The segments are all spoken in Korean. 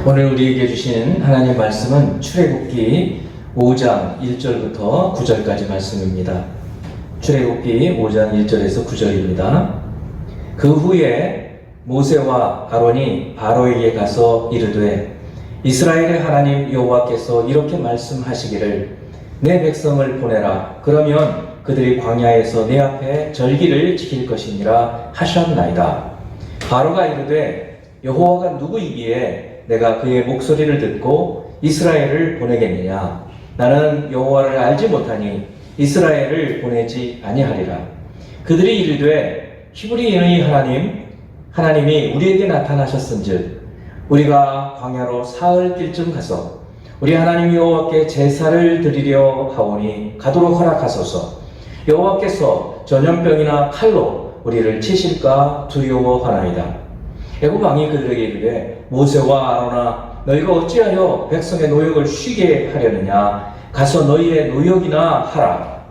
오늘 우리에게 주신 하나님 말씀은 출애굽기 5장 1절부터 9절까지 말씀입니다. 출애굽기 5장 1절에서 9절입니다. 그 후에 모세와 아론이 바로에게 가서 이르되 이스라엘의 하나님 여호와께서 이렇게 말씀하시기를 내 백성을 보내라. 그러면 그들이 광야에서 내 앞에 절기를 지킬 것이니라 하셨나이다. 바로가 이르되 여호와가 누구이기에 내가 그의 목소리를 듣고 이스라엘을 보내겠느냐? 나는 여호와를 알지 못하니 이스라엘을 보내지 아니하리라. 그들이 이르되 히브리인의 하나님이 우리에게 나타나셨은즉 우리가 광야로 사흘 길쯤 가서 우리 하나님 여호와께 제사를 드리려 하오니 가도록 허락하소서. 여호와께서 전염병이나 칼로 우리를 치실까 두려워하나이다. 애굽 왕이 그들에게 이르되 모세와 아론아 너희가 어찌하여 백성의 노역을 쉬게 하려느냐? 가서 너희의 노역이나 하라.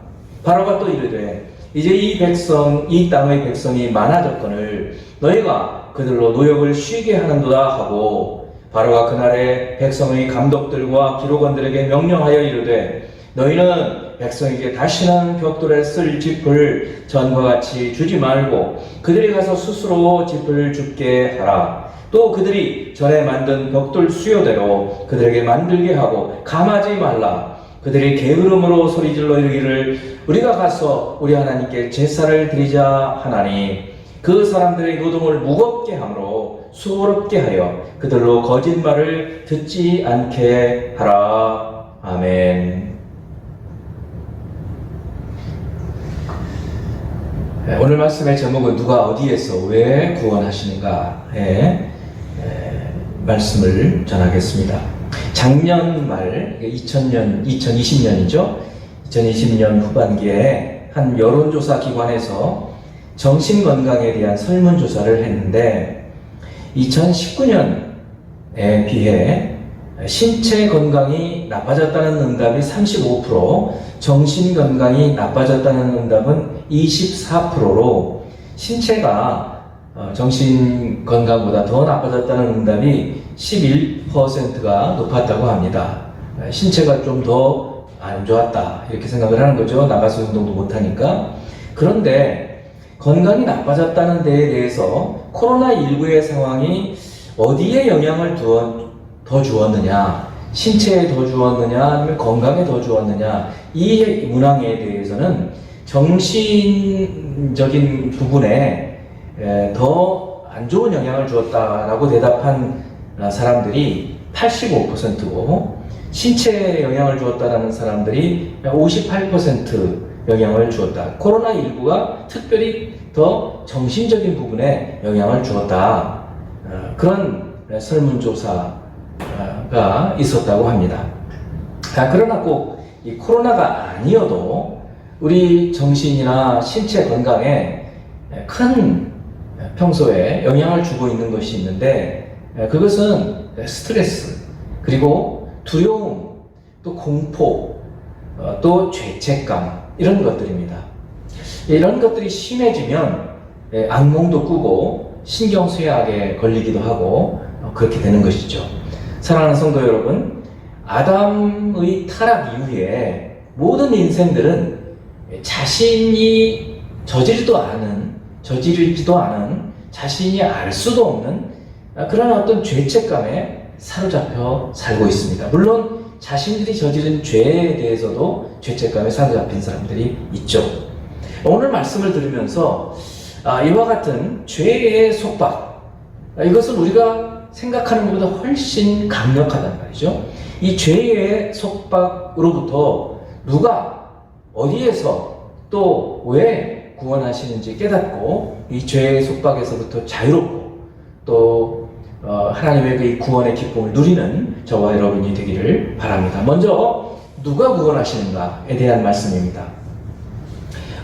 바로가 또 이르되 이제 이 땅의 백성이 많아졌거늘 너희가 그들로 노역을 쉬게 하는도다 하고, 바로가 그날에 백성의 감독들과 기록원들에게 명령하여 이르되 너희는 백성에게 다시는 벽돌에 쓸 짚을 전과 같이 주지 말고 그들이 가서 스스로 짚을 줍게 하라. 또 그들이 전에 만든 벽돌 수요대로 그들에게 만들게 하고 감하지 말라. 그들이 게으름으로 소리질러 이르기를 우리가 가서 우리 하나님께 제사를 드리자 하나니 그 사람들의 노동을 무겁게 하므로 수고롭게 하여 그들로 거짓말을 듣지 않게 하라. 아멘. 오늘 말씀의 제목은 누가 어디에서 왜 구원하시는가의 말씀을 전하겠습니다. 작년 말 2020년이죠. 2020년 후반기에 한 여론조사 기관에서 정신건강에 대한 설문조사를 했는데 2019년에 비해 신체 건강이 나빠졌다는 응답이 35%, 정신건강이 나빠졌다는 응답은 24%로 신체가 정신건강보다 더 나빠졌다는 응답이 11%가 높았다고 합니다. 신체가 좀 더 안 좋았다 이렇게 생각을 하는 거죠. 나가서 운동도 못하니까. 그런데 건강이 나빠졌다는 데에 대해서 코로나19의 상황이 어디에 영향을 더 주었느냐, 신체에 더 주었느냐 아니면 건강에 더 주었느냐, 이 문항에 대해서는 정신적인 부분에 더 안 좋은 영향을 주었다라고 대답한 사람들이 85%고 신체에 영향을 주었다라는 사람들이 58% 영향을 주었다. 코로나19가 특별히 더 정신적인 부분에 영향을 주었다. 그런 설문조사가 있었다고 합니다. 그러나 꼭 이 코로나가 아니어도 우리 정신이나 신체 건강에 큰 평소에 영향을 주고 있는 것이 있는데 그것은 스트레스, 그리고 두려움, 또 공포, 또 죄책감, 이런 것들입니다. 이런 것들이 심해지면 악몽도 꾸고 신경쇠약에 걸리기도 하고 그렇게 되는 것이죠. 사랑하는 성도 여러분, 아담의 타락 이후에 모든 인생들은 자신이 저지르지도 않은 자신이 알 수도 없는 그런 어떤 죄책감에 사로잡혀 살고 있습니다. 물론 자신들이 저지른 죄에 대해서도 죄책감에 사로잡힌 사람들이 있죠. 오늘 말씀을 들으면서 이와 같은 죄의 속박, 이것은 우리가 생각하는 것보다 훨씬 강력하단 말이죠. 이 죄의 속박으로부터 누가 어디에서 또 왜 구원하시는지 깨닫고 이 죄의 속박에서부터 자유롭고 또 하나님의 그 구원의 기쁨을 누리는 저와 여러분이 되기를 바랍니다. 먼저 누가 구원하시는가에 대한 말씀입니다.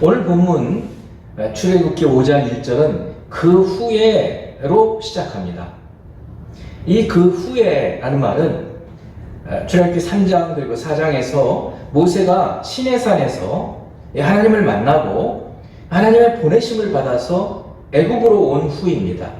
오늘 본문 출애굽기 5장 1절은 그 후에로 시작합니다. 이 그 후에라는 말은 출애굽기 3장 그리고 4장에서 모세가 시내산에서 하나님을 만나고 하나님의 보내심을 받아서 애굽으로 온 후입니다.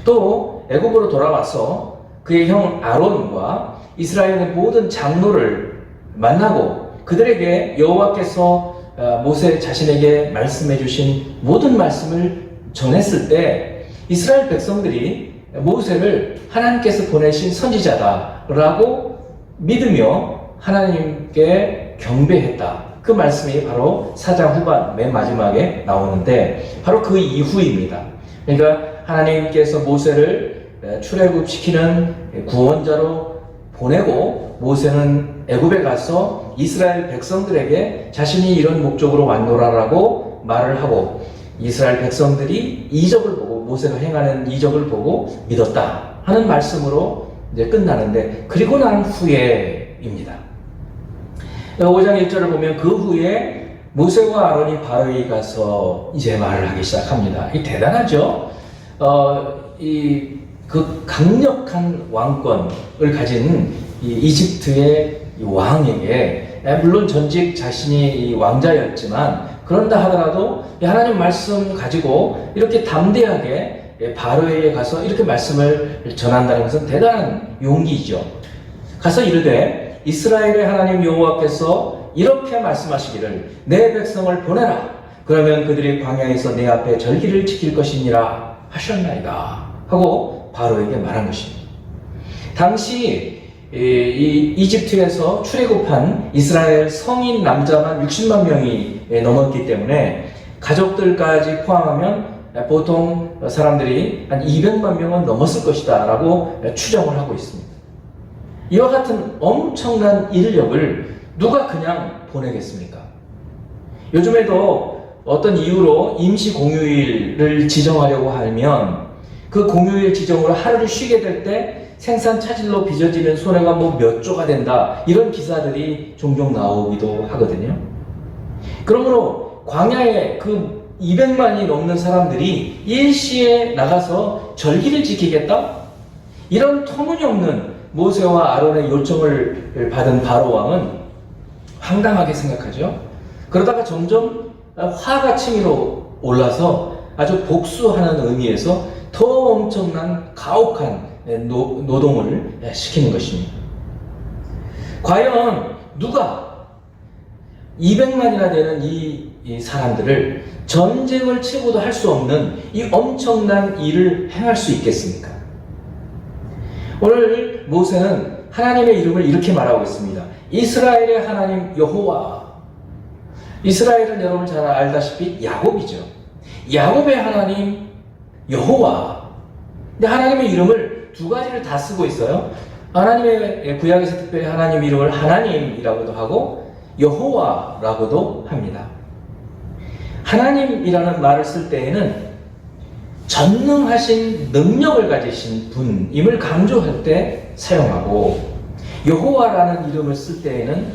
또 애굽으로 돌아와서 그의 형 아론과 이스라엘의 모든 장로를 만나고 그들에게 여호와께서 모세 자신에게 말씀해 주신 모든 말씀을 전했을 때 이스라엘 백성들이 모세를 하나님께서 보내신 선지자다라고 믿으며 하나님께 경배했다. 그 말씀이 바로 4장 후반 맨 마지막에 나오는데 바로 그 이후입니다. 그러니까 하나님께서 모세를 출애굽시키는 구원자로 보내고 모세는 애굽에 가서 이스라엘 백성들에게 자신이 이런 목적으로 왔노라라고 말을 하고 이스라엘 백성들이 이적을 보고 모세가 행하는 이적을 보고 믿었다 하는 말씀으로 이제 끝나는데 그리고 난 후에입니다. 5장 1절을 보면 그 후에 모세와 아론이 바로에 가서 이제 말을 하기 시작합니다. 이 대단하죠? 그 강력한 왕권을 가진 이집트의 왕에게 물론 전직 자신이 왕자였지만 그런다 하더라도 하나님 말씀 가지고 이렇게 담대하게 바로에 가서 이렇게 말씀을 전한다는 것은 대단한 용기이죠. 가서 이르되 이스라엘의 하나님 여호와께서 이렇게 말씀하시기를 내 백성을 보내라. 그러면 그들이 광야에서 내 앞에 절기를 지킬 것이니라 하셨나이다 하고 바로에게 말한 것입니다. 당시 이 이집트에서 출애굽한 이스라엘 성인 남자만 60만 명이 넘었기 때문에 가족들까지 포함하면 보통 사람들이 한 200만 명은 넘었을 것이다 라고 추정을 하고 있습니다. 이와 같은 엄청난 인력을 누가 그냥 보내겠습니까? 요즘에도 어떤 이유로 임시 공휴일을 지정하려고 하면 그 공휴일 지정으로 하루를 쉬게 될 때 생산 차질로 빚어지는 손해가 뭐 몇 조가 된다 이런 기사들이 종종 나오기도 하거든요. 그러므로 광야에 그 200만이 넘는 사람들이 일시에 나가서 절기를 지키겠다? 이런 터무니없는 모세와 아론의 요청을 받은 바로 왕은 황당하게 생각하죠. 그러다가 점점 화가 치밀어 올라서 아주 복수하는 의미에서 더 엄청난 가혹한 노동을 시키는 것입니다. 과연 누가 200만이나 되는 이 사람들을 전쟁을 치고도 할 수 없는 이 엄청난 일을 행할 수 있겠습니까? 오늘 모세는 하나님의 이름을 이렇게 말하고 있습니다. 이스라엘의 하나님 여호와. 이스라엘은 여러분 잘 알다시피 야곱이죠. 야곱의 하나님 여호와. 근데 하나님의 이름을 두 가지를 다 쓰고 있어요. 하나님의 구약에서 특별히 하나님 이름을 하나님이라고도 하고 여호와라고도 합니다. 하나님이라는 말을 쓸 때에는 전능하신 능력을 가지신 분임을 강조할 때 사용하고 여호와라는 이름을 쓸 때에는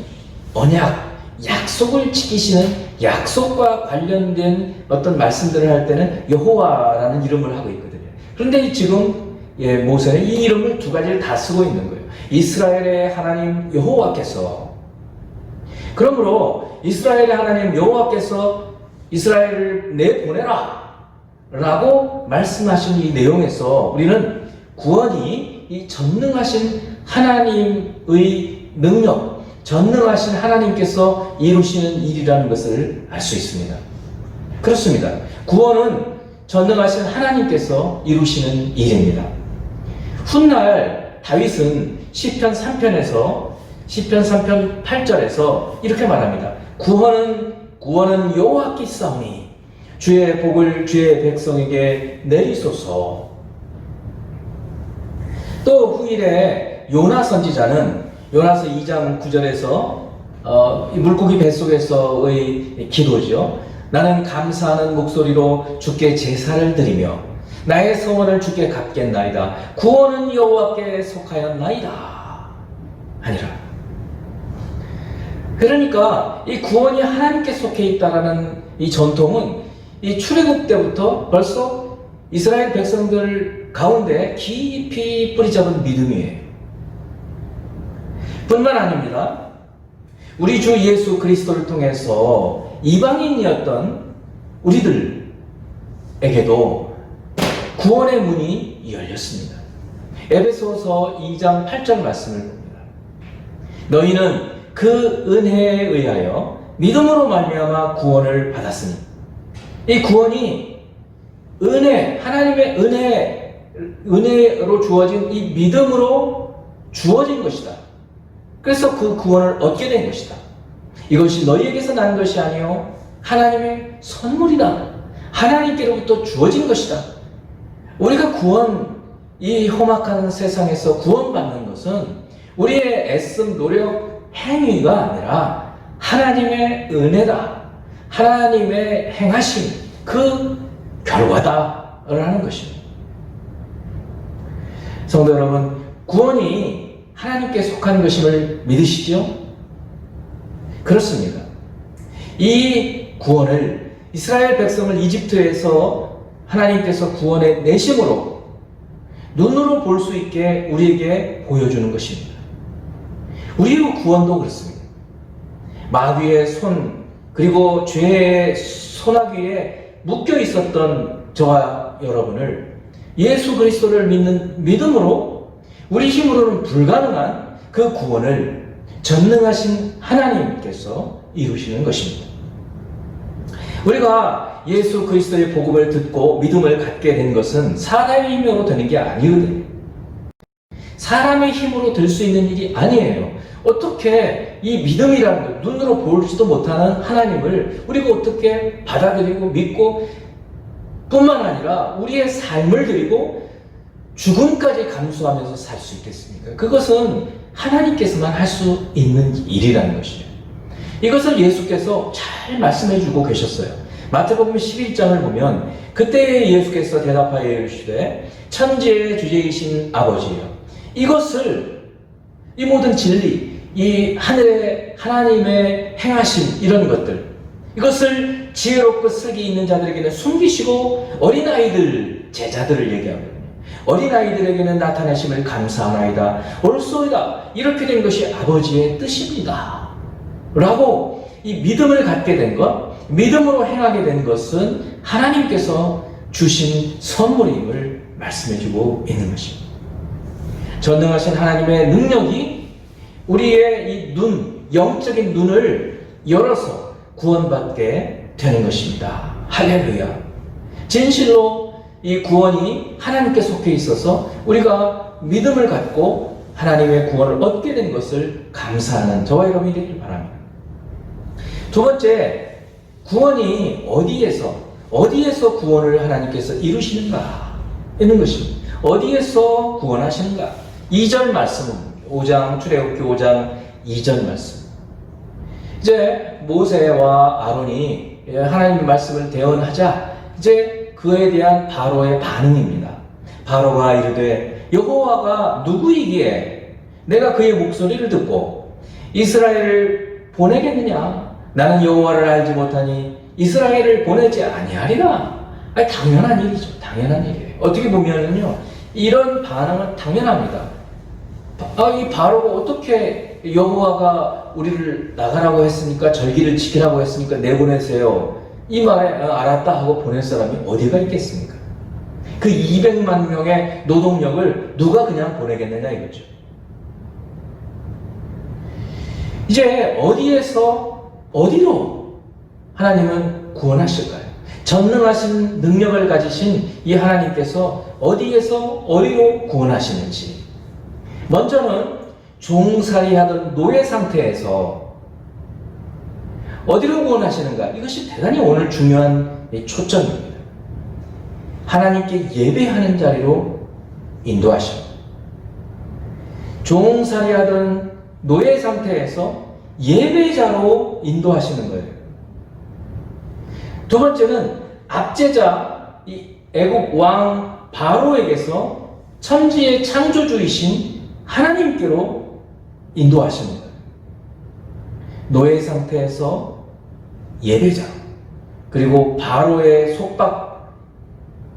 언약, 약속을 지키시는 약속과 관련된 어떤 말씀들을 할 때는 여호와라는 이름을 하고 있거든요. 그런데 지금 모세는 이 이름을 두 가지를 다 쓰고 있는 거예요. 이스라엘의 하나님 여호와께서. 그러므로 이스라엘의 하나님 여호와께서 이스라엘을 내보내라 라고 말씀하신 이 내용에서 우리는 구원이 이 전능하신 하나님의 능력, 전능하신 하나님께서 이루시는 일이라는 것을 알 수 있습니다. 그렇습니다. 구원은 전능하신 하나님께서 이루시는 일입니다. 훗날 다윗은 시편 3편에서 시편 3편 8절에서 이렇게 말합니다. 구원은 여호와께 있사오니 주의 복을 주의 백성에게 내리소서. 또 후일에 요나 선지자는 요나서 2장 9절에서 물고기 뱃속에서의 기도죠. 나는 감사하는 목소리로 주께 제사를 드리며 나의 성원을 주께 갚겠나이다. 구원은 여호와께 속하였나이다 아니라. 그러니까 이 구원이 하나님께 속해 있다라는 이 전통은 이 출애굽 때부터 벌써 이스라엘 백성들 가운데 깊이 뿌리잡은 믿음이에요. 뿐만 아닙니다. 우리 주 예수 그리스도를 통해서 이방인이었던 우리들에게도 구원의 문이 열렸습니다. 에베소서 2장 8절 말씀을 봅니다. 너희는 그 은혜에 의하여 믿음으로 말미암아 구원을 받았으니, 이 구원이 하나님의 은혜로 주어진 이 믿음으로 주어진 것이다. 그래서 그 구원을 얻게 된 것이다. 이것이 너희에게서 난 것이 아니요 하나님의 선물이다. 하나님께로부터 주어진 것이다. 우리가 이 험악한 세상에서 구원받는 것은 우리의 애씀, 노력, 행위가 아니라 하나님의 은혜다. 하나님의 행하심, 그 결과다라는 것입니다. 성도 여러분, 구원이 하나님께 속한 것임을 믿으시죠? 그렇습니다. 이 구원을, 이스라엘 백성을 이집트에서 하나님께서 구원해 내심으로 눈으로 볼 수 있게 우리에게 보여주는 것입니다. 우리의 구원도 그렇습니다. 마귀의 손, 그리고 죄의 소나기에 묶여 있었던 저와 여러분을 예수 그리스도를 믿는 믿음으로 우리 힘으로는 불가능한 그 구원을 전능하신 하나님께서 이루시는 것입니다. 우리가 예수 그리스도의 복음을 듣고 믿음을 갖게 된 것은 사람의 힘으로 되는 게 아니거든요. 사람의 힘으로 될 수 있는 일이 아니에요. 어떻게 이 믿음이라는 것, 눈으로 보지도 못하는 하나님을 우리가 어떻게 받아들이고 믿고 뿐만 아니라 우리의 삶을 드리고 죽음까지 감수하면서 살 수 있겠습니까? 그것은 하나님께서만 할 수 있는 일이라는 것이죠. 이것을 예수께서 잘 말씀해 주고 계셨어요. 마태복음 11장을 보면 그때 예수께서 대답하여 이르시되 천지의 주제이신 아버지여, 이것을, 이 모든 진리, 이 하늘의 하나님의 행하심, 이런 것들, 이것을 지혜롭고 슬기 있는 자들에게는 숨기시고 어린아이들, 제자들을 얘기하거든요. 어린아이들에게는 나타내심을 감사하나이다. 옳소이다. 이렇게 된 것이 아버지의 뜻입니다. 라고 이 믿음을 갖게 된 것, 믿음으로 행하게 된 것은 하나님께서 주신 선물임을 말씀해주고 있는 것입니다. 전능하신 하나님의 능력이 우리의 이 영적인 눈을 열어서 구원받게 되는 것입니다. 할렐루야. 진실로 이 구원이 하나님께 속해 있어서 우리가 믿음을 갖고 하나님의 구원을 얻게 된 것을 감사하는 저와 여러분이 되길 바랍니다. 두 번째, 구원이 어디에서 구원을 하나님께서 이루시는가 있는 것입니다. 어디에서 구원하시는가? 2절 말씀입니다. 출애굽기 5장 2절 말씀. 이제 모세와 아론이 하나님의 말씀을 대언하자 이제 그에 대한 바로의 반응입니다. 바로가 이르되 여호와가 누구이기에 내가 그의 목소리를 듣고 이스라엘을 보내겠느냐? 나는 여호와를 알지 못하니 이스라엘을 보내지 아니하리라. 당연한 일이죠. 당연한 일이에요. 어떻게 보면은요, 이런 반응은 당연합니다. 이 바로가 어떻게 여호와가 우리를 나가라고 했으니까, 절기를 지키라고 했으니까 내보내세요, 이 말에 알았다 하고 보낼 사람이 어디가 있겠습니까? 그 200만 명의 노동력을 누가 그냥 보내겠느냐 이거죠. 이제 어디로 하나님은 구원하실까요? 전능하신 능력을 가지신 이 하나님께서 어디로 구원하시는지. 먼저는 종살이하던 노예 상태에서 어디로 구원하시는가? 이것이 대단히 오늘 중요한 초점입니다. 하나님께 예배하는 자리로 인도하십니다. 종살이하던 노예 상태에서 예배자로 인도하시는 거예요. 두 번째는 압제자, 이 애굽 왕 바로에게서 천지의 창조주이신 하나님께로 인도하십니다. 노예 상태에서 예배자, 그리고 바로의 속박,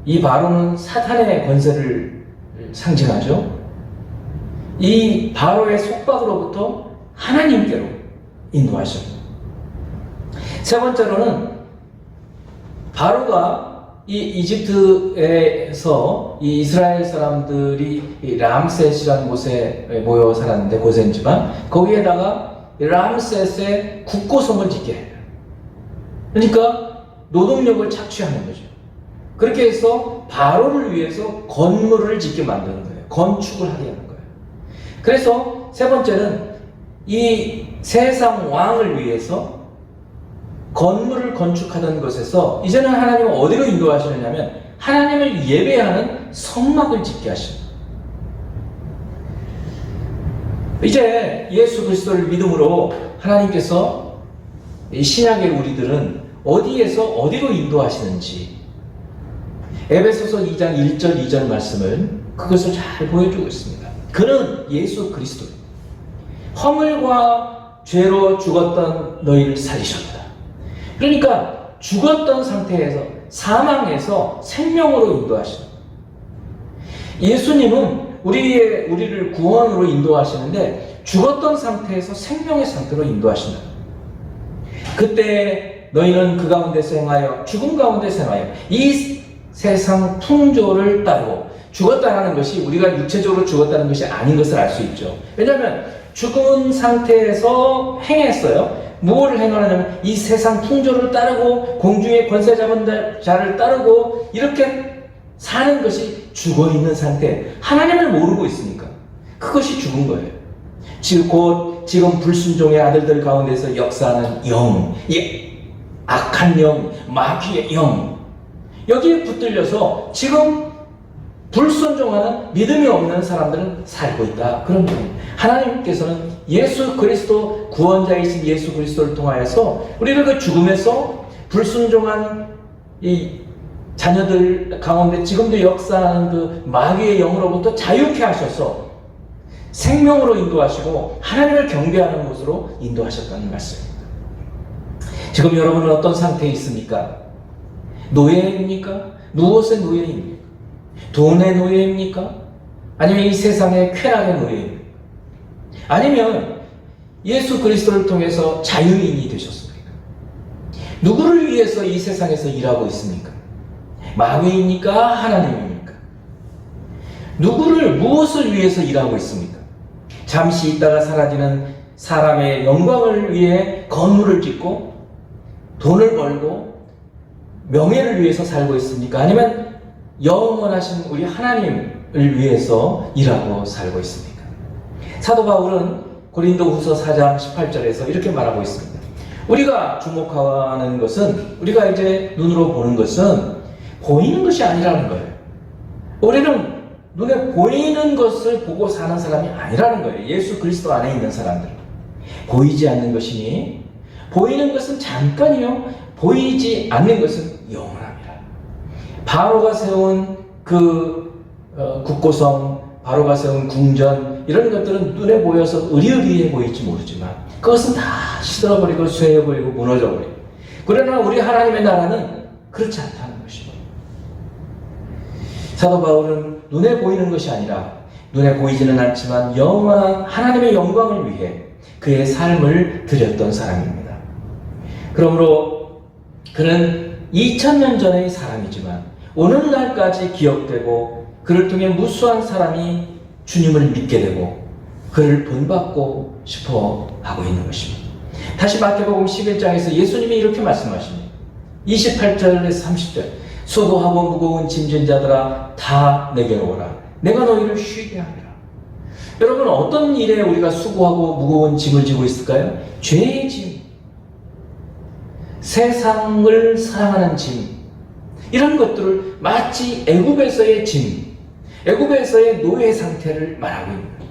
이 바로는 사탄의 권세를 상징하죠. 이 바로의 속박으로부터 하나님께로 인도하십니다. 세 번째로는 바로가 이 이집트에서 이 이스라엘 사람들이 이 람셋이라는 곳에 모여 살았는데, 고센 지방, 거기에다가 람셋의 국고성을 짓게 해요. 그러니까 노동력을 착취하는 거죠. 그렇게 해서 바로를 위해서 건물을 짓게 만드는 거예요. 건축을 하게 하는 거예요. 그래서 세 번째는 이 세상 왕을 위해서 건물을 건축하던 것에서 이제는 하나님은 어디로 인도하시느냐면 하나님을 예배하는 성막을 짓게 하십니다. 이제 예수 그리스도를 믿음으로 하나님께서 이 신약의 우리들은 어디에서 어디로 인도하시는지 에베소서 2장 1절 2절 말씀을 그것을 잘 보여주고 있습니다. 그는 예수 그리스도 허물과 죄로 죽었던 너희를 살리셨다. 그러니까 죽었던 상태에서 사망에서 생명으로 인도하시는 예수님은 우리를 구원으로 인도하시는데 죽었던 상태에서 생명의 상태로 인도하신다. 그때 너희는 그 가운데서 행하여 죽음 가운데서 행하여 이 세상 풍조를 따르고 죽었다는 것이 우리가 육체적으로 죽었다는 것이 아닌 것을 알 수 있죠. 왜냐하면 죽은 상태에서 행했어요. 무엇을 행하냐면 이 세상 풍조를 따르고 공중의 권세 잡은 자를 따르고 이렇게 사는 것이 죽어있는 상태, 하나님을 모르고 있으니까 그것이 죽은 거예요. 지금 불순종의 아들들 가운데서 역사하는 영, 이 악한 영, 마귀의 영, 여기에 붙들려서 지금 불순종하는 믿음이 없는 사람들은 살고 있다. 그런 거예요. 하나님께서는 예수 그리스도, 구원자이신 예수 그리스도를 통하여서 우리를 그 죽음에서 불순종한 이 자녀들 가운데 지금도 역사하는 그 마귀의 영으로부터 자유케 하셔서 생명으로 인도하시고 하나님을 경배하는 곳으로 인도하셨다는 말씀입니다. 지금 여러분은 어떤 상태에 있습니까? 노예입니까? 무엇의 노예입니까? 돈의 노예입니까? 아니면 이 세상의 쾌락의 노예입니까? 아니면 예수 그리스도를 통해서 자유인이 되셨습니까? 누구를 위해서 이 세상에서 일하고 있습니까? 마귀입니까? 하나님입니까? 무엇을 위해서 일하고 있습니까? 잠시 있다가 사라지는 사람의 영광을 위해 건물을 짓고 돈을 벌고 명예를 위해서 살고 있습니까? 아니면 영원하신 우리 하나님을 위해서 일하고 살고 있습니까? 사도 바울은 고린도후서 4장 18절에서 이렇게 말하고 있습니다. 우리가 주목하는 것은, 우리가 이제 눈으로 보는 것은 보이는 것이 아니라는 거예요. 우리는 눈에 보이는 것을 보고 사는 사람이 아니라는 거예요. 예수 그리스도 안에 있는 사람들. 보이지 않는 것이니 보이는 것은 잠깐이요, 보이지 않는 것은 영원합니다. 바로가 세운 그 국고성, 바로가 세운 궁전, 이런 것들은 눈에 보여서 의리의리해 보일지 모르지만 그것은 다 시들어버리고 쇠해버리고 무너져버리고, 그러나 우리 하나님의 나라는 그렇지 않다는 것입니다. 사도 바울은 눈에 보이는 것이 아니라 눈에 보이지는 않지만 영원한 하나님의 영광을 위해 그의 삶을 드렸던 사람입니다. 그러므로 그는 2000년 전의 사람이지만 오늘날까지 기억되고 그를 통해 무수한 사람이 주님을 믿게 되고 그를 본받고 싶어 하고 있는 것입니다. 다시 마태복음 11장에서 예수님이 이렇게 말씀하십니다. 28절에서 30절, 수고하고 무거운 짐진 자들아 다 내게로 오라. 내가 너희를 쉬게 하리라. 여러분, 어떤 일에 우리가 수고하고 무거운 짐을 지고 있을까요? 죄의 짐, 세상을 사랑하는 짐, 이런 것들을 마치 애굽에서의 짐, 애굽에서의 노예 상태를 말하고 있는 거예요.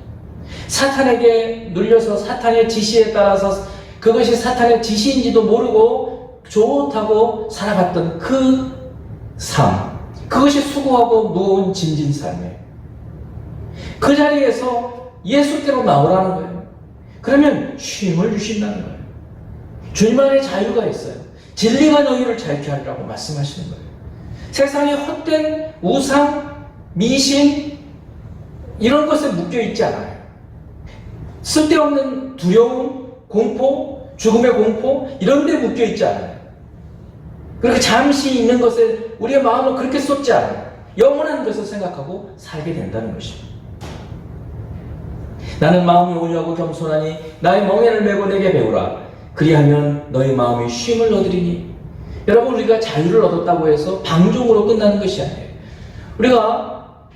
사탄에게 눌려서 사탄의 지시에 따라서 그것이 사탄의 지시인지도 모르고 좋다고 살아갔던 그 삶, 그것이 수고하고 무거운 짐진 삶이에요. 그 자리에서 예수께로 나오라는 거예요. 그러면 쉼을 주신다는 거예요. 주님 안에 자유가 있어요. 진리가 너희를 자유케 하리라고 말씀하시는 거예요. 세상의 헛된 우상, 미신, 이런 것에 묶여있지 않아요. 쓸데없는 두려움, 공포, 죽음의 공포, 이런 데 묶여있지 않아요. 그렇게 잠시 있는 것에 우리의 마음은 그렇게 쏟지 않아요. 영원한 것을 생각하고 살게 된다는 것입니다. 나는 마음이 온유하고 겸손하니 나의 멍에를 메고 내게 배우라. 그리하면 너의 마음이 쉼을 얻으리니. 여러분, 우리가 자유를 얻었다고 해서 방종으로 끝나는 것이 아니에요. 우리가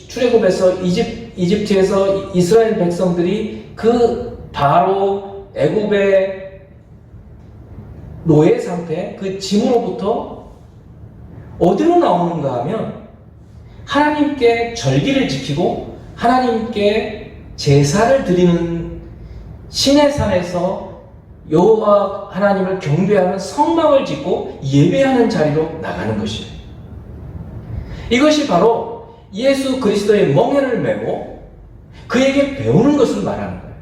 출애굽에서 이집트에서 이스라엘 백성들이 그 바로 애굽의 노예 상태, 그 짐으로부터 어디로 나오는가 하면 하나님께 절기를 지키고 하나님께 제사를 드리는 신의 산에서 여호와 하나님을 경배하는 성막을 짓고 예배하는 자리로 나가는 것이에요. 이것이 바로 예수 그리스도의 멍에를 메고 그에게 배우는 것을 말하는 거예요.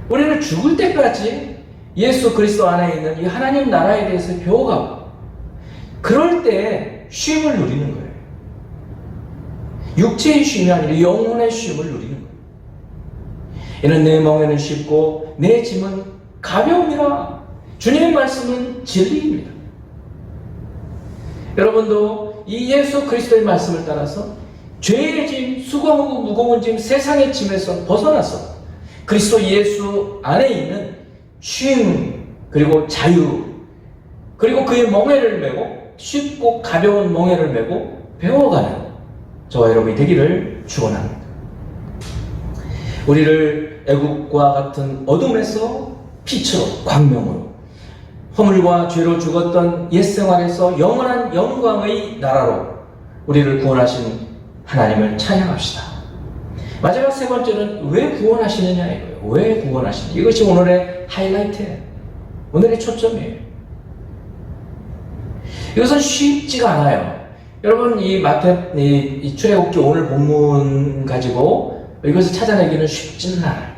우리는 죽을 때까지 예수 그리스도 안에 있는 이 하나님 나라에 대해서 배워가고 그럴 때 쉼을 누리는 거예요. 육체의 쉼이 아니라 영혼의 쉼을 누리는 거예요. 이는 내 멍에는 쉽고 내 짐은 가벼움이라. 주님의 말씀은 진리입니다. 여러분도 이 예수 그리스도의 말씀을 따라서 죄의 짐, 수고하고 무거운 짐, 세상의 짐에서 벗어나서 그리스도 예수 안에 있는 쉼, 그리고 자유, 그리고 그의 멍에를 메고 쉽고 가벼운 멍에를 메고 배워가는 저와 여러분이 되기를 축원합니다. 우리를 애국과 같은 어둠에서 빛으로, 광명으로, 허물과 죄로 죽었던 옛 생활에서 영원한 영광의 나라로 우리를 구원하신 하나님을 찬양합시다. 마지막 세 번째는 왜 구원하시느냐 이거예요. 왜 구원하시느냐. 이것이 오늘의 하이라이트예요. 오늘의 초점이에요. 이것은 쉽지가 않아요. 여러분, 이 출애굽기 오늘 본문 가지고 이것을 찾아내기는 쉽지는 않아요.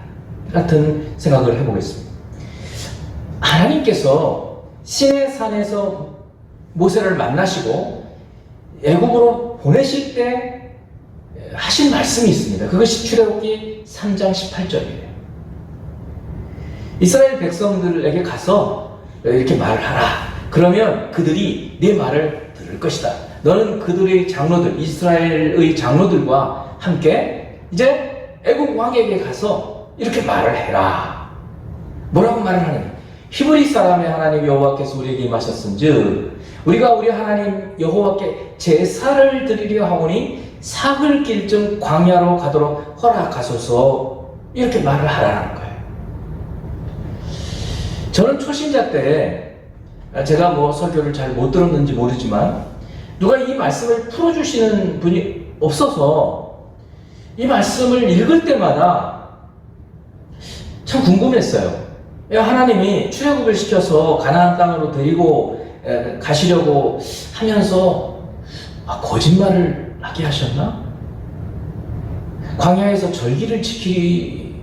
같은 생각을 해보겠습니다. 하나님께서 시내 산에서 모세를 만나시고 애굽으로 보내실 때 하신 말씀이 있습니다. 그것이 출애굽기 3장 18절이에요. 이스라엘 백성들에게 가서 이렇게 말을 하라. 그러면 그들이 네 말을 들을 것이다. 너는 그들의 장로들, 이스라엘의 장로들과 함께 이제 애굽 왕에게 가서 이렇게 말을 해라. 뭐라고 말을 하느냐? 히브리 사람의 하나님 여호와께서 우리에게 임하셨은즉 우리가 우리 하나님 여호와께 제사를 드리려 하오니 사흘길쯤 광야로 가도록 허락하소서. 이렇게 말을 하라는 거예요. 저는 초신자 때 제가 뭐 설교를 잘 못 들었는지 모르지만 누가 이 말씀을 풀어주시는 분이 없어서 이 말씀을 읽을 때마다 참 궁금했어요. 하나님이 출애굽을 시켜서 가나안 땅으로 데리고 가시려고 하면서 거짓말을 하게 하셨나? 광야에서 절기를 지키려고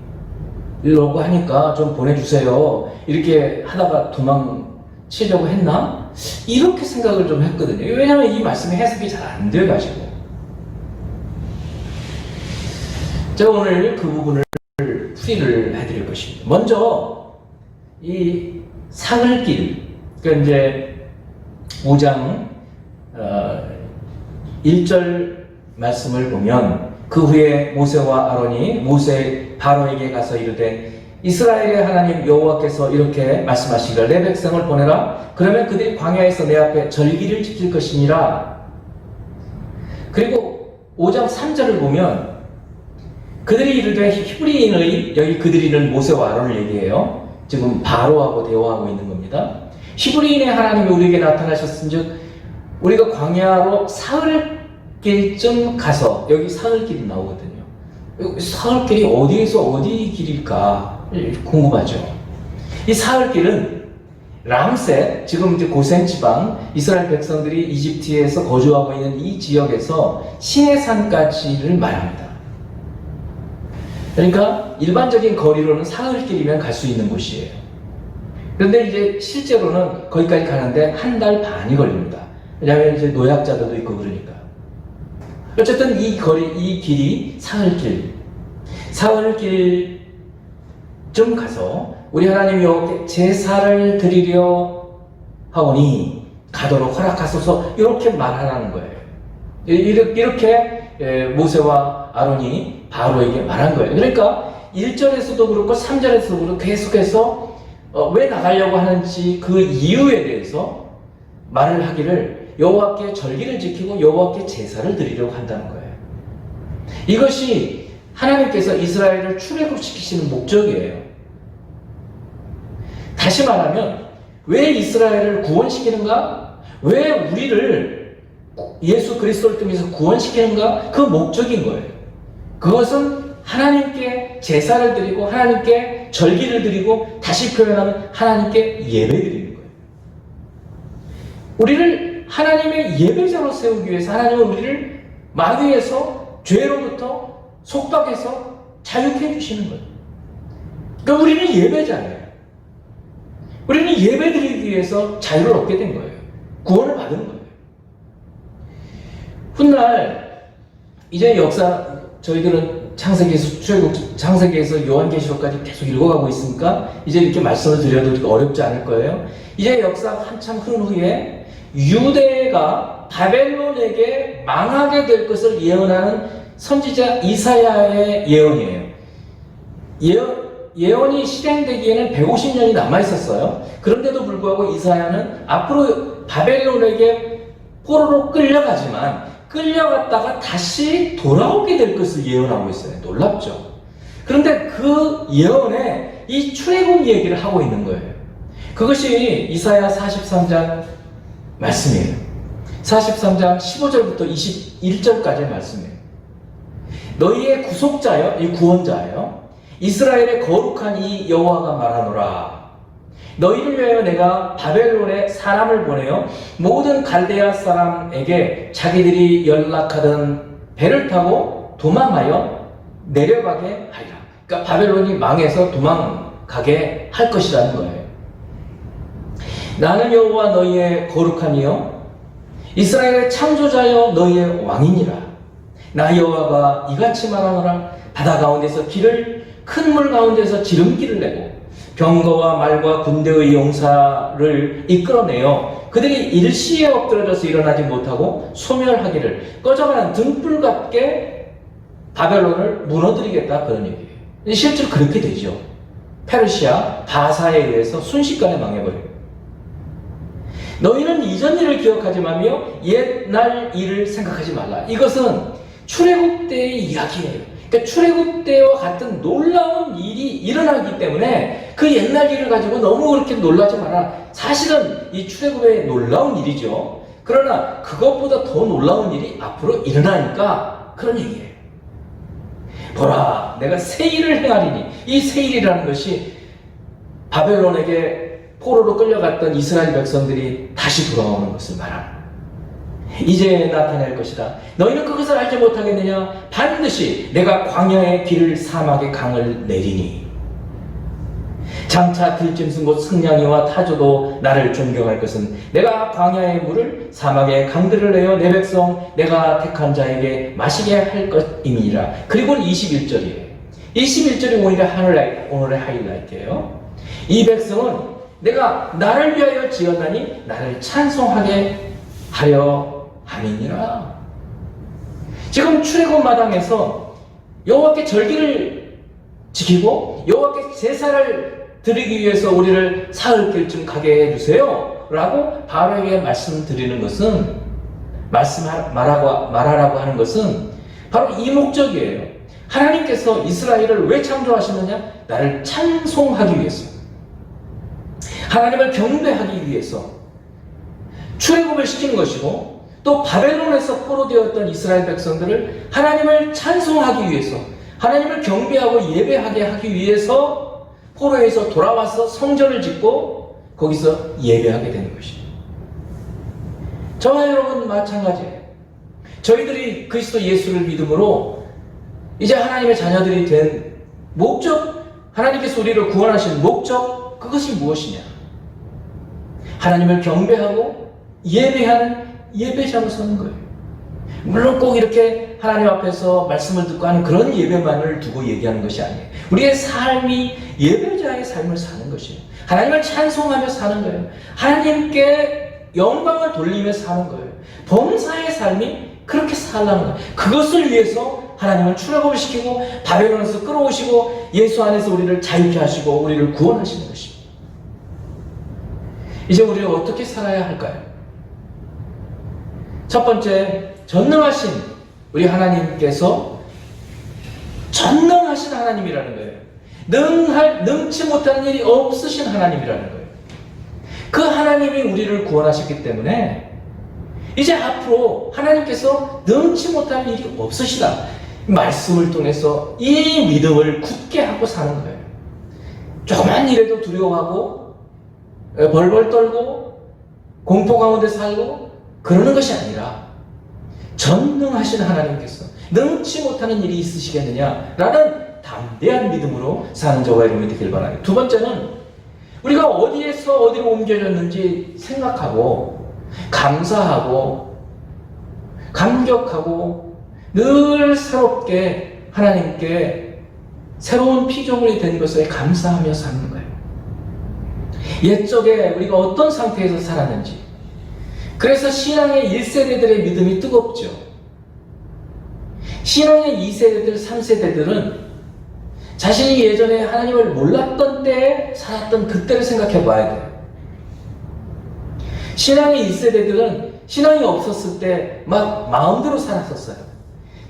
하니까 좀 보내주세요. 이렇게 하다가 도망치려고 했나? 이렇게 생각을 좀 했거든요. 왜냐하면 이 말씀의 해석이 잘 안 돼가지고. 제가 오늘 그 부분을 풀이를 해드릴 것입니다. 먼저 이 사흘길, 그러니까 이제 5장 1절 말씀을 보면 그 후에 모세와 아론이 바로에게 가서 이르되 이스라엘의 하나님 여호와께서 이렇게 말씀하시기를 내 백성을 보내라. 그러면 그들이 광야에서 내 앞에 절기를 지킬 것이니라. 그리고 5장 3절을 보면 그들이 이르되 히브리인의, 여기 그들이는 모세와 아론을 얘기해요. 지금 바로하고 대화하고 있는 겁니다. 히브리인의 하나님이 우리에게 나타나셨은즉 우리가 광야로 사흘길쯤 가서, 여기 사흘길이 나오거든요. 사흘길이 어디에서 어디 길일까 궁금하죠. 이 사흘길은 람셋, 지금 이제 고센 지방, 이스라엘 백성들이 이집트에서 거주하고 있는 이 지역에서 시내산까지를 말합니다. 그러니까 일반적인 거리로는 사흘길이면 갈 수 있는 곳이에요. 그런데 이제 실제로는 거기까지 가는데 한 달 반이 걸립니다. 왜냐하면 이제 노약자들도 있고 그러니까. 어쨌든 이 길이 사흘길쯤 가서 우리 하나님 여호와께 제사를 드리려 하오니, 가도록 허락하소서 이렇게 말하라는 거예요. 이렇게 모세와 아론이 바로에게 말한 거예요. 그러니까 1절에서도 그렇고 3절에서도 그렇고 계속해서 왜 나가려고 하는지 그 이유에 대해서 말을 하기를 여호와께 절기를 지키고 여호와께 제사를 드리려고 한다는 거예요. 이것이 하나님께서 이스라엘을 출애굽시키시는 목적이에요. 다시 말하면 왜 이스라엘을 구원시키는가? 왜 우리를 예수 그리스도를 통해서 구원시키는가? 그 목적인 거예요. 그것은 하나님께 제사를 드리고 하나님께 절기를 드리고 다시 표현하면 하나님께 예배드리는 거예요. 우리를 하나님의 예배자로 세우기 위해서 하나님은 우리를 마귀에서 죄로부터 속박해서 자유케 해주시는 거예요. 그러니까 우리는 예배자예요. 우리는 예배드리기 위해서 자유를 얻게 된 거예요. 구원을 받은 거예요. 훗날 이제 역사 저희들은 창세기에서 요한계시록까지 계속 읽어가고 있으니까 이제 이렇게 말씀을 드려도 어렵지 않을 거예요. 이제 역사가 한참 흐른 후에 유대가 바벨론에게 망하게 될 것을 예언하는 선지자 이사야의 예언이에요. 예언이 실행되기에는 150년이 남아있었어요. 그런데도 불구하고 이사야는 앞으로 바벨론에게 포로로 끌려가지만 끌려갔다가 다시 돌아오게 될 것을 예언하고 있어요. 놀랍죠? 그런데 그 예언에 이 출애굽 얘기를 하고 있는 거예요. 그것이 이사야 43장 말씀이에요. 43장 15절부터 21절까지의 말씀이에요. 너희의 구속자여, 이 구원자여, 이스라엘의 거룩한 이 여호와가 말하노라. 너희를 위하여 내가 바벨론에 사람을 보내어 모든 갈대아 사람에게 자기들이 연락하던 배를 타고 도망하여 내려가게 하리라. 그러니까 바벨론이 망해서 도망가게 할 것이라는 거예요. 나는 여호와 너희의 거룩한 이여 이스라엘의 창조자여 너희의 왕이니라. 나 여호와가 이같이 말하노라. 바다 가운데서 길을 큰 물 가운데서 지름길을 내고 병거와 말과 군대의 용사를 이끌어내어 그들이 일시에 엎드러져서 일어나지 못하고 소멸하기를 꺼져가는 등불 같게 바벨론을 무너뜨리겠다, 그런 얘기예요. 실제로 그렇게 되죠. 페르시아 바사에 의해서 순식간에 망해버려요. 너희는 이전 일을 기억하지 말며 옛날 일을 생각하지 말라. 이것은 출애굽 때의 이야기예요. 그러니까 출애굽 때와 같은 놀라운 일이 일어나기 때문에 그 옛날 일을 가지고 너무 그렇게 놀라지 마라. 사실은 이 출애굽의 놀라운 일이죠. 그러나 그것보다 더 놀라운 일이 앞으로 일어나니까 그런 얘기예요. 보라, 내가 새 일을 행하리니. 이 새 일이라는 것이 바벨론에게 포로로 끌려갔던 이스라엘 백성들이 다시 돌아오는 것을 말합니다. 이제 나타낼 것이다. 너희는 그것을 알지 못하겠느냐? 반드시 내가 광야의 길을 사막의 강을 내리니 장차 들짐승 곧 승냥이와 타조도 나를 존경할 것은 내가 광야의 물을 사막의 강들을 내어 내 백성 내가 택한 자에게 마시게 할 것임이니라. 그리고는 21절이에요. 21절이 오늘의 하이라이트예요. 이 백성은 내가 나를 위하여 지었나니 나를 찬송하게 하려 함이니라. 지금 출애굽 마당에서 여호와께 절기를 지키고 여호와께 제사를 드리기 위해서 우리를 사흘 길쯤 가게 해주세요 라고 바로에게 말씀드리는 것은 말하라고 하는 것은 바로 이 목적이에요. 하나님께서 이스라엘을 왜 창조하시느냐? 나를 찬송하기 위해서, 하나님을 경배하기 위해서 출애굽을 시킨 것이고, 또 바벨론에서 포로되었던 이스라엘 백성들을 하나님을 찬송하기 위해서, 하나님을 경배하고 예배하게 하기 위해서 포로에서 돌아와서 성전을 짓고 거기서 예배하게 되는 것이죠. 저와 여러분 마찬가지예요. 저희들이 그리스도 예수를 믿음으로 이제 하나님의 자녀들이 된 목적, 하나님께서 우리를 구원하신 목적, 그것이 무엇이냐? 하나님을 경배하고 예배하는 예배자로 서는 거예요. 물론 꼭 이렇게 하나님 앞에서 말씀을 듣고 하는 그런 예배만을 두고 얘기하는 것이 아니에요. 우리의 삶이 예배자의 삶을 사는 것이에요. 하나님을 찬송하며 사는 거예요. 하나님께 영광을 돌리며 사는 거예요. 범사의 삶이 그렇게 살라는 거예요. 그것을 위해서 하나님은 출애굽을 시키고 바벨론에서 끌어오시고 예수 안에서 우리를 자유케 하시고 우리를 구원하시는 것입니다. 이제 우리가 어떻게 살아야 할까요? 첫 번째, 전능하신 우리 하나님께서 전능하신 하나님이라는 거예요. 능치 못하는 일이 없으신 하나님이라는 거예요. 그 하나님이 우리를 구원하셨기 때문에 이제 앞으로 하나님께서 능치 못할 일이 없으시다. 말씀을 통해서 이 믿음을 굳게 하고 사는 거예요. 조그만 일에도 두려워하고 벌벌 떨고 공포 가운데 살고 그러는 것이 아니라 전능하신 하나님께서 능치 못하는 일이 있으시겠느냐라는 담대한 믿음으로 사는 저와 여러분이 되길 바랍니다. 두 번째는 우리가 어디에서 어디로 옮겨졌는지 생각하고 감사하고 감격하고 늘 새롭게 하나님께 새로운 피조물이 된 것에 감사하며 사는 거예요. 옛적에 우리가 어떤 상태에서 살았는지, 그래서 신앙의 1세대들의 믿음이 뜨겁죠. 신앙의 2세대들, 3세대들은 자신이 예전에 하나님을 몰랐던 때에 살았던 그때를 생각해 봐야 돼요. 신앙의 1세대들은 신앙이 없었을 때 막 마음대로 살았었어요.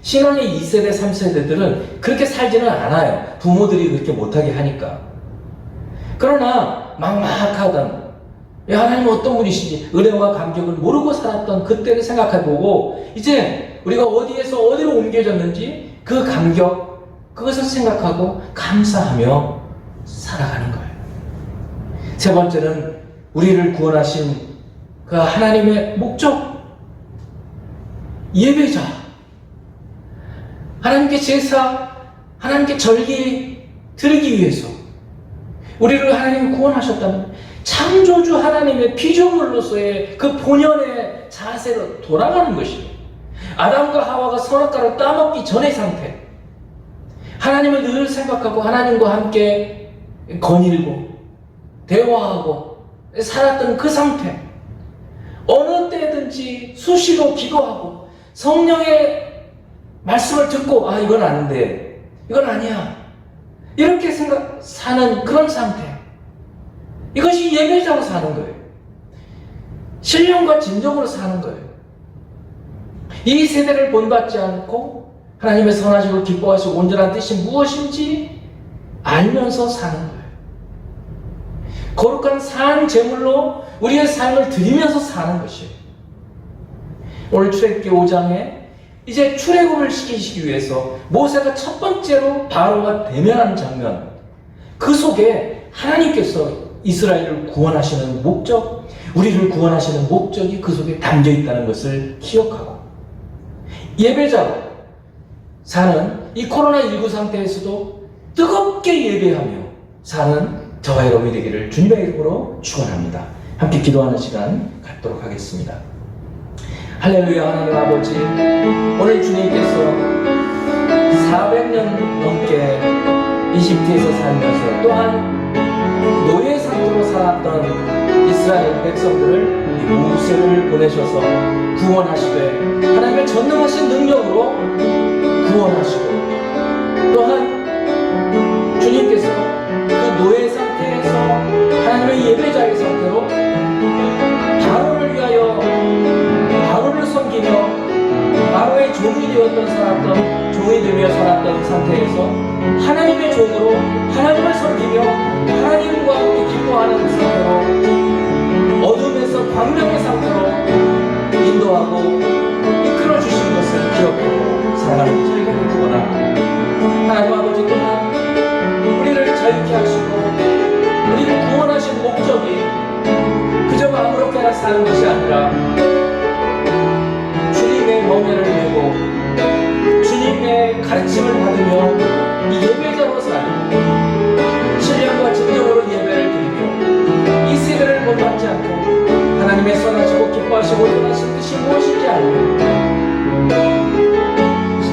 신앙의 2세대, 3세대들은 그렇게 살지는 않아요. 부모들이 그렇게 못하게 하니까. 그러나 막막하던 하나님 어떤 분이신지 은혜와 감격을 모르고 살았던 그때를 생각해보고 이제 우리가 어디에서 어디로 옮겨졌는지 그 감격, 그것을 생각하고 감사하며 살아가는 거예요. 세 번째는 우리를 구원하신 그 하나님의 목적, 예배자, 하나님께 제사, 하나님께 절기 드리기 위해서 우리를 하나님이 구원하셨다면 창조주 하나님의 피조물로서의 그 본연의 자세로 돌아가는 것이에요. 아담과 하와가 선악과를 따먹기 전의 상태, 하나님을 늘 생각하고 하나님과 함께 거닐고 대화하고 살았던 그 상태, 어느 때든지 수시로 기도하고 성령의 말씀을 듣고 이건 아닌데, 이건 아니야, 이렇게 사는 그런 상태, 이것이 예배자로 사는 거예요. 신령과 진정으로 사는 거예요. 이 세대를 본받지 않고 하나님의 선하시고 기뻐하시고 온전한 뜻이 무엇인지 알면서 사는 거예요. 거룩한 산 제물로 우리의 삶을 드리면서 사는 것이에요. 오늘 출애굽기 5장에 이제 출애굽을 시키시기 위해서 모세가 첫 번째로 바로가 대면하는 장면, 그 속에 하나님께서 이스라엘을 구원하시는 목적, 우리를 구원하시는 목적이 그 속에 담겨 있다는 것을 기억하고 예배자로 사는 이 코로나19 상태에서도 뜨겁게 예배하며 사는 저와 여러분이 되기를 주님의 이름으로 축원합니다. 함께 기도하는 시간 갖도록 하겠습니다. 할렐루야. 하나님 아버지, 오늘 주님께서 400년 넘게 이집트에서 살면서 또한 노예 상태로 살았던 이스라엘 백성들을 모세를 보내셔서 구원하시되 하나님의 전능하신 능력으로 구원하시고, 또한 주님께서 그 노예 상태에서 하나님의 예배자의 상태로 바로를 위하여 바로를 섬기며 바로의 종이 되었던 살았던 종이 되며 살았던 상태에서 하나님의 종으로 하나님을 섬기며 하나님과 함께 기뻐하는 상태로 어둠에서 광명의 상태로 인도하고 이끌어 주신 것을 기억하고 살아가는 저희가 되기 원합니다. 하나님 아버지, 또한 우리를 자유케 하시고 우리를 구원하신 목적이 그저 아무렇게나 사는 것이 아니라 주님의 멍에를 메고 주님의 가르침을 받으며 이 예배자로 살고 신령과 진정으로 예배를 드리며 이 세대를 본받지 않고 하나님의 선하시고 기뻐하시고 원하신 뜻이 무엇인지 알고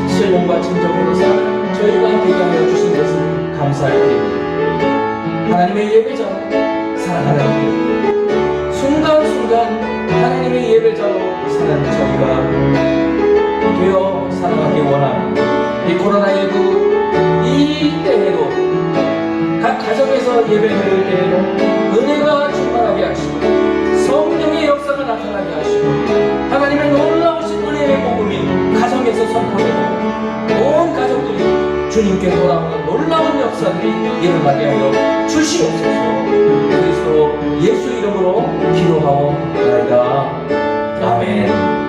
신령과 진정으로 사는 저희가 되게 하여 주신 것을 감사드립니다. 하나님의 예배자로 살아가는 순간순간 하나님의 예배자로 사는 저희가 되어 살아가기 원합니다. 이 코로나19 이 때에도 각 가정에서 예배 드릴 때에도 은혜가 충만하게 하시고 성령의 역사가 나타나게 하시고 하나님의 놀라우신 은혜의 복음이 가정에서 선포되고 온 가족들이 주님께 돌아오는 놀라운 역사들이 일어나게 하여 주시옵소서. 그리스도 예수 이름으로 기도하옵나이다. 아멘.